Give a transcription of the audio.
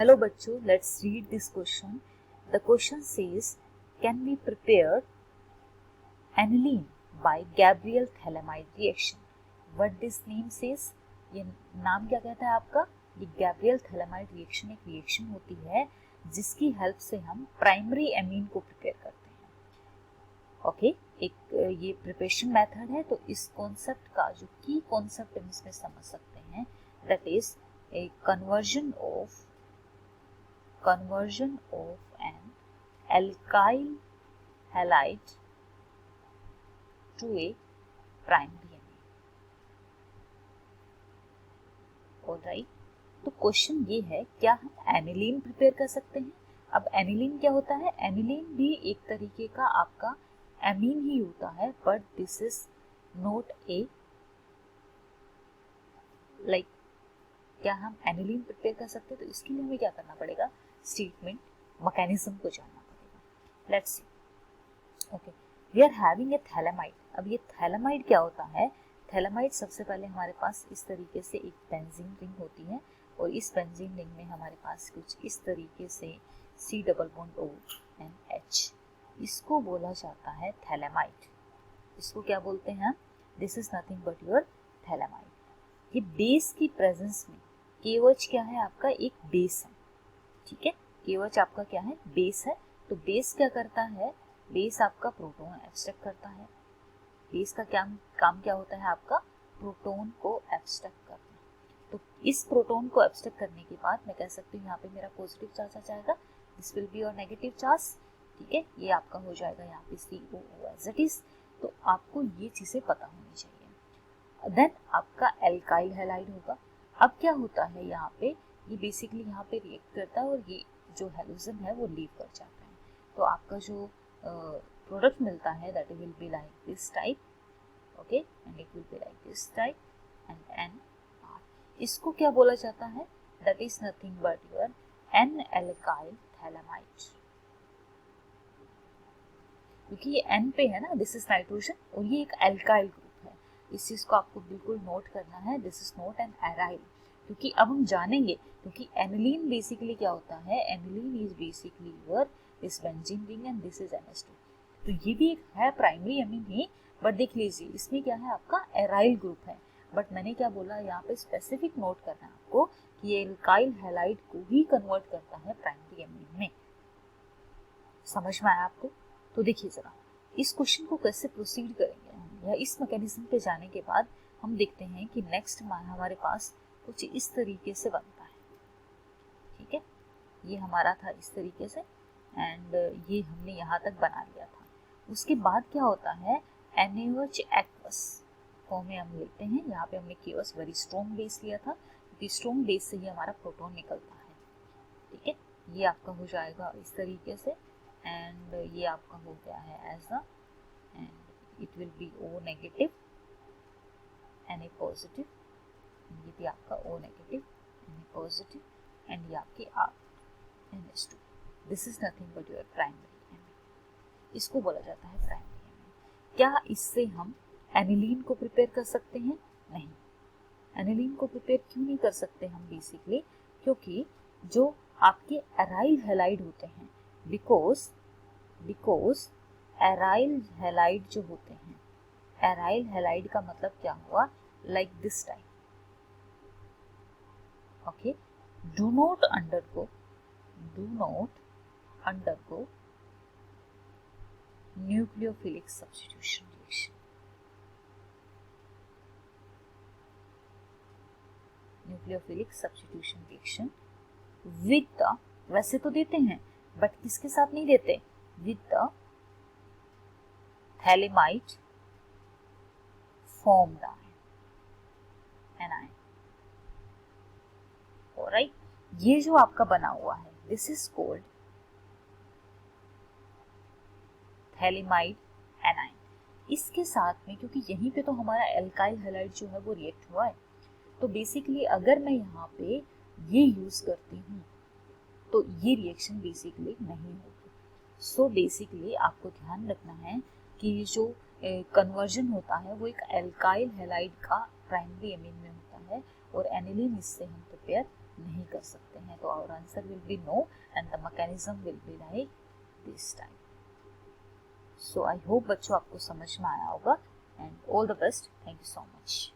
Hello बच्चों, let's read this question. The question says, can we prepare aniline by Gabriel Thalamide reaction? What this name says? ये नाम क्या कहता है आपका? ये गैब्रियल थैलामाइड रिएक्शन एक रिएक्शन होती है जिसकी हेल्प से हम प्राइमरी एमीन को प्रिपेयर करते हैं। ओके, एक ये प्रिपरेशन मेथड है। तो इस कॉन्सेप्ट का जो की कॉन्सेप्ट हम इसमें समझ सकते हैं, that is a conversion of an alkyl halide to a primary amine. Alright, तो क्वेश्चन ये है, क्या हम एनिलीन प्रिपेयर कर सकते हैं? अब एनिलीन क्या होता है? एनिलीन भी एक तरीके का आपका एमीन ही होता है, but this is not a like क्या हम एनिलीन प्रिपेयर कर सकते हैं? तो इसके लिए हमें क्या करना पड़ेगा? स्टेटमेंट मैकेनिज्म को जानना पड़ेगा। Let's see. Okay, we are having a phthalimide. अब ये थैलामाइड क्या होता है? थैलामाइड सबसे पहले हमारे पास इस तरीके से एक बेंजीन रिंग होती है और इस बेंजीन रिंग में हमारे पास कुछ इस तरीके से C double bond O and H, इसको बोला जाता है थैलामाइड। इसको क्या बोलते हैं? This is nothing but your phthalimide. ये बेस की प्रेजेंस में KOH क्या है? आपका एक बेस है, ठीक है। KOH आपका क्या है? बेस है। तो बेस क्या करता है? बेस आपका प्रोटॉन एब्स्ट्रैक्ट करता है। बेस का क्या काम क्या होता है आपका? प्रोटॉन को एब्स्ट्रैक्ट करना। तो इस प्रोटॉन को एब्स्ट्रैक्ट करने के बाद मैं कह सकती हूँ यहाँ पे मेरा पॉजिटिव चार्ज आ जाएगा, this will be your negative charge, ठीक है। ये आपका हो जाएगा यहाँ पे COO एज इट इज। तो आपको ये चीजें पता होनी चाहिए। देन आपका एल्काइल हैलाइड होगा। अब क्या होता है यहाँ पे? ये बेसिकली यहाँ पे रिएक्ट करता है और ये जो हैलोजन है वो लीव कर जाता है। तो आपका जो प्रोडक्ट मिलता है that will be like this type, okay, and it will be like this type and NR। इसको क्या बोला जाता है? That is nothing but your N alkyl phthalimide. क्योंकि ये N पे है ना, दिस इज नाइट्रोजन और ये एक एल्काइल ग्रुप है। इस चीज को आपको बिल्कुल नोट करना है, this is not an aryl. क्योंकि अब हम जानेंगे, क्योंकि एनिलीन बेसिकली क्या होता है? Aniline is basically your this benzene ring and this is NH2। तो ये भी एक है प्राइमरी एमीन ही, बट देख लीजिए इसमें क्या है? आपका एराइल ग्रुप है। बट मैंने क्या बोला यहाँ पे? स्पेसिफिक नोट करना है आपको कि ये एल्काइल हैलाइड को ही कन्वर्ट करता है प्राइमरी एमीन में। समझ में आया आपको? तो देखिए जरा इस क्वेश्चन को कैसे प्रोसीड करेंगे हम, या इस मैकेनिज्म पे जाने के बाद हम देखते हैं कि नेक्स्ट हमारे पास कुछ इस तरीके से बनता है, ठीक है। ये हमारा था इस तरीके से एंड ये हमने यहाँ तक बना लिया था। उसके बाद क्या होता है? NaOH एक्वस फॉर्म में हम लेते हैं। यहाँ पे हमने KOH वेरी स्ट्रॉन्ग बेस लिया था, क्योंकि स्ट्रॉन्ग बेस से ही हमारा प्रोटॉन निकलता है, ठीक है। ये आपका हो जाएगा इस तरीके से एंड ये आपका हो गया है as a, and it will be O negative Na positive, ये भी आपका O negative Na positive and ये आपके R NH2। This is nothing but your primary amine. इसको बोला जाता है प्राइमरी एमीन। क्या इससे हम एनिलीन को प्रिपेयर कर सकते हैं? नहीं, एनिलीन को प्रिपेयर क्यों नहीं कर सकते हम? बेसिकली क्योंकि जो आपके एराइल हैलाइड होते हैं, बिकॉज एराइल हैलाइड जो होते हैं, एराइल हैलाइड का मतलब क्या हुआ? Like this type, okay. Do not undergo nucleophilic substitution reaction. Nucleophilic substitution reaction with the, वैसे तो देते हैं बट किसके साथ नहीं देते? With the phthalimide formed anion। Alright, ये जो आपका बना हुआ है this is called phthalimide A9. इसके साथ में, क्योंकि यहीं पे तो हमारा एल्काइल हैलाइड जो है वो रिएक्ट हुआ है, तो बेसिकली अगर मैं यहाँ पे ये यूज करती हूँ तो ये रिएक्शन बेसिकली नहीं होगी। सो बेसिकली आपको ध्यान रखना है कि जो कन्वर्जन होता है वो एक एल्काइल हैलाइड का प्राइमरी एमीन में होता है और एनिलीन इससे हम प्रिपेयर नहीं कर सकते हैं। तो our answer will be no and the mechanism will be like this time. So I hope बच्चों आपको समझ में आया होगा and all the best. Thank you so much.